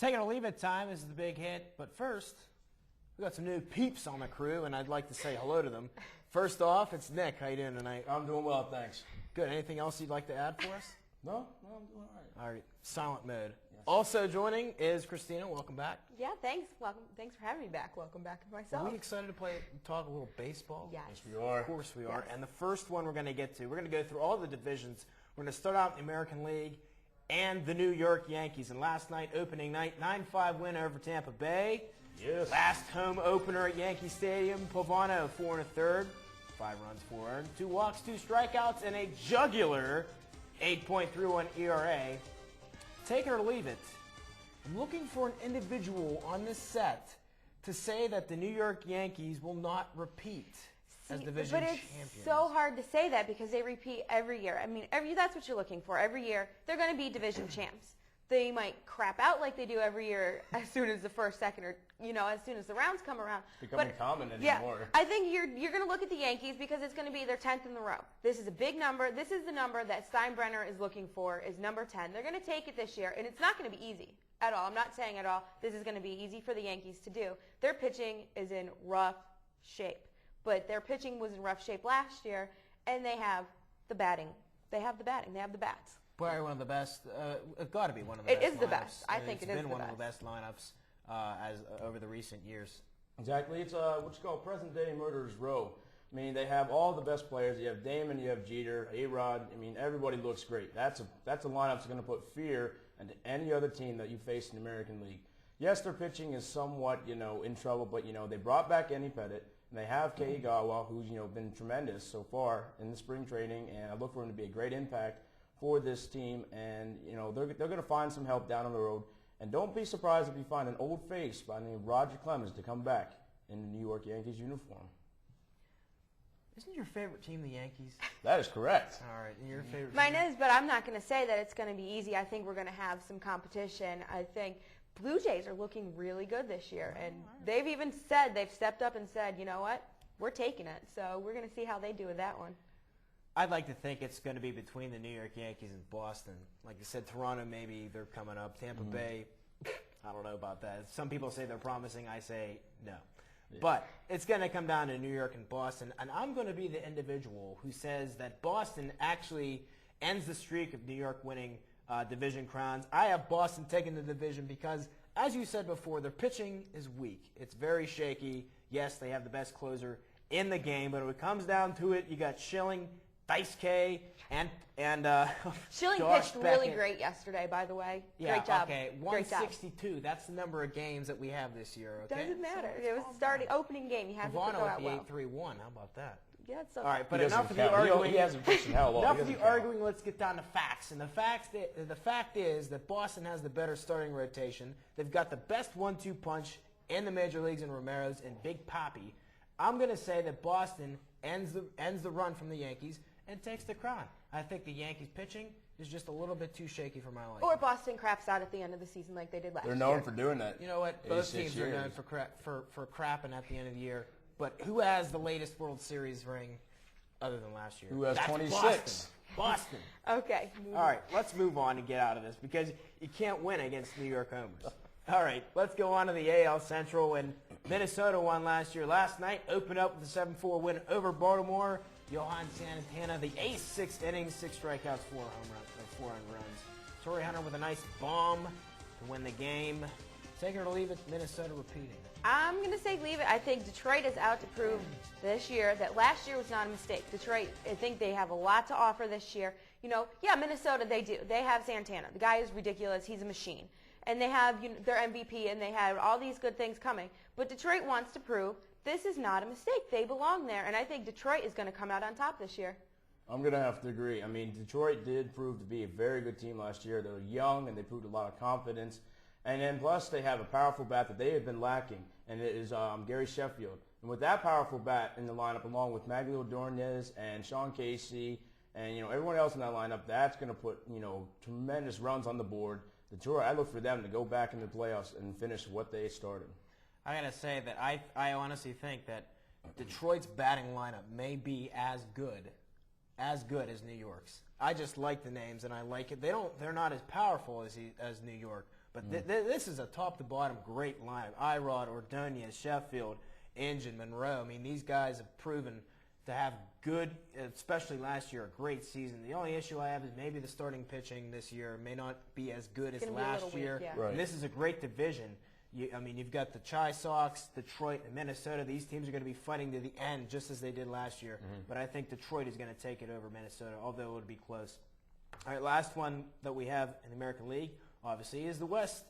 Take it or leave it time. This is the big hit. But first, we got some new peeps on the crew, and I'd like to say hello to them. First off, it's Nick. How you doing tonight? I'm doing well, thanks. Good. Anything else you'd like to add for us? No, I'm doing all right. All right. Silent mode. Yes. Also joining is Christina. Welcome back. Yeah, thanks. Welcome. Thanks for having me back. Welcome back to myself. Are we excited to talk a little baseball? Yes. Yes, we are. Of course we are. Yes. And the first one we're going to get to, we're going to go through all the divisions. We're going to start out in the American League and the New York Yankees. And last night, opening night, 9-5 win over Tampa Bay. Yes. Last home opener at Yankee Stadium, Pavano 4 1/3, 5 runs, 4 earned, 2 walks, 2 strikeouts, and a jugular 8.31 ERA. Take it or leave it. I'm looking for an individual on this set to say that the New York Yankees will not repeat as division but it's champions. so hard to say that because they repeat every year. I mean, that's what you're looking for. Every year, they're going to be division champs. They might crap out like they do every year as soon as the first, second, or as soon as the rounds come around. Becoming common Yeah, anymore. I think you're going to look at the Yankees because it's going to be their 10th in the row. This is a big number. This is the number that Steinbrenner is looking for, is number 10. They're going to take it this year, and it's not going to be easy at all. I'm not saying at all this is going to be easy for the Yankees to do. Their pitching is in rough shape, but their pitching was in rough shape last year, and they have the batting. They have the batting. They have the bats. Probably one of the best. It's got to be one of the It best. is the lineups. best. I think it's it is been the one of the best. best lineups over the recent years. Exactly. It's what you call present-day murderer's row. I mean, they have all the best players. You have Damon, you have Jeter, A-Rod. I mean, everybody looks great. That's a lineup that's going to put fear into any other team that you face in the American League. Yes, their pitching is somewhat, in trouble, but, they brought back Kenny Pettit, and they have Kei Igawa, who's, been tremendous so far in the spring training, and I look for him to be a great impact for this team, and, they're going to find some help down on the road. And don't be surprised if you find an old face by the name of Roger Clemens to come back in the New York Yankees uniform. Isn't your favorite team the Yankees? That is correct. All right, and your favorite Mine team? is, but I'm not going to say that it's going to be easy. I think we're going to have some competition. I think Blue Jays are looking really good this year, and they've even said, they've stepped up and said, you know what, we're taking it. So we're going to see how they do with that one. I'd like to think it's going to be between the New York Yankees and Boston. Like you said, Toronto, maybe they're coming up. Tampa Bay, I don't know about that. Some people say they're promising. I say no. Yeah. But it's going to come down to New York and Boston, and I'm going to be the individual who says that Boston actually ends the streak of New York winning division crowns. I have Boston taking the division because, as you said before, their pitching is weak. It's very shaky. Yes, they have the best closer in the game, but when it comes down to it, you got Schilling, Dice K, and Schilling Josh pitched really Beckett. great yesterday, by the way. Yeah, Great job. okay, Great job. 162. That's the number of games that we have this year. Okay, Doesn't matter. So It was the starting opening game. You have to Pavano go at out the well. 8-3-1. How about that? Yeah, it's okay. All right, but He enough doesn't of you count. arguing. He hasn't pitched in hell long. Enough He of you doesn't count. arguing. Let's get down to facts. And the fact is that Boston has the better starting rotation. They've got the best 1-2 punch in the major leagues in Romero's and Big Papi. I'm going to say that Boston ends the run from the Yankees and takes the crown. I think the Yankees pitching is just a little bit too shaky for my liking. Or Boston craps out at the end of the season like they did last year. They're known for doing that. You know what? Both 86 teams are known years. for crapping at the end of the year. But who has the latest World Series ring other than last year? Who has That's 26? Boston. Okay. All right, let's move on and get out of this because you can't win against New York homers. All right, let's go on to the AL Central. And Minnesota won last year. Last night, opened up with a 7-4 win over Baltimore. Johan Santana, the ace, 6 innings, 6 strikeouts, 4 earned runs. Torrey Hunter with a nice bomb to win the game. Take it or leave it, Minnesota repeating. I'm going to say leave it. I think Detroit is out to prove this year that last year was not a mistake. Detroit, I think they have a lot to offer this year. Yeah, Minnesota, they do. They have Santana. The guy is ridiculous. He's a machine. And they have their MVP, and they have all these good things coming. But Detroit wants to prove this is not a mistake. They belong there, and I think Detroit is going to come out on top this year. I'm going to have to agree. I mean, Detroit did prove to be a very good team last year. They were young, and they proved a lot of confidence. And then plus they have a powerful bat that they have been lacking, and it is Gary Sheffield. And with that powerful bat in the lineup, along with Maggie Ordonez and Sean Casey and everyone else in that lineup, that's going to put tremendous runs on the board. Detroit, I look for them to go back into the playoffs and finish what they started. I got to say that I honestly think that Detroit's batting lineup may be as good as New York's. I just like the names and I like it. They're not as powerful as New York, But this is a top-to-bottom great lineup. Irod, Ordonez, Sheffield, Inge, Monroe. I mean, these guys have proven to have good, especially last year, a great season. The only issue I have is maybe the starting pitching this year may not be as good as last year. Weak, yeah. Right. And this is a great division. You've got the Chi Sox, Detroit, and Minnesota. These teams are going to be fighting to the end, just as they did last year. But I think Detroit is going to take it over Minnesota, although it would be close. All right, last one that we have in the American League, obviously, is the West.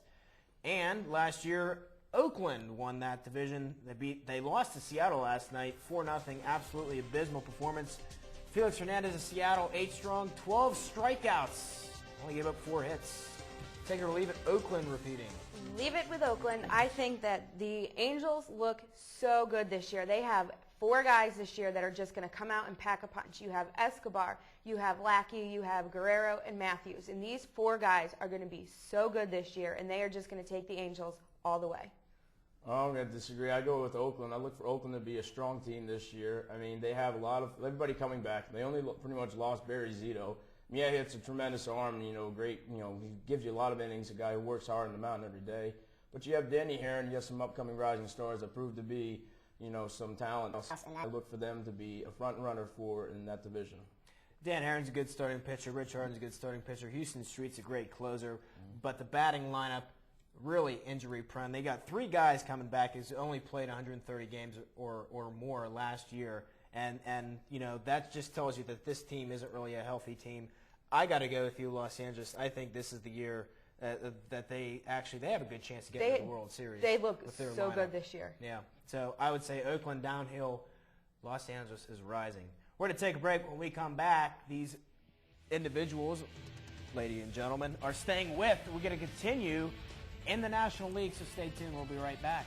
And last year, Oakland won that division. They lost to Seattle last night, 4-0. Absolutely abysmal performance. Felix Hernandez of Seattle, 8 strong, 12 strikeouts. Only gave up 4 hits. Take it or leave it. Oakland repeating. Leave it with Oakland. I think that the Angels look so good this year. They have 4 guys this year that are just going to come out and pack a punch. You have Escobar, you have Lackey, you have Guerrero, and Matthews. And these 4 guys are going to be so good this year, and they are just going to take the Angels all the way. Oh, I'm going to disagree. I go with Oakland. I look for Oakland to be a strong team this year. I mean, they have a lot of everybody coming back. They only pretty much lost Barry Zito. Yeah, he hits a tremendous arm, great, he gives you a lot of innings, a guy who works hard on the mountain every day. But you have Danny Herron, you have some upcoming rising stars that prove to be, some talent. I look for them to be a front runner in that division. Dan Herron's a good starting pitcher. Rich Harden's a good starting pitcher. Houston Street's a great closer. But the batting lineup, really injury prone. They got 3 guys coming back who's only played 130 games or more last year. And that just tells you that this team isn't really a healthy team. I got to go with you, Los Angeles. I think this is the year that they have a good chance to get into the World Series. They look with their so lineup. good this year. Yeah. So I would say Oakland downhill, Los Angeles is rising. We're going to take a break. When we come back, these individuals, ladies and gentlemen, are staying with. We're going to continue in the National League, so stay tuned. We'll be right back.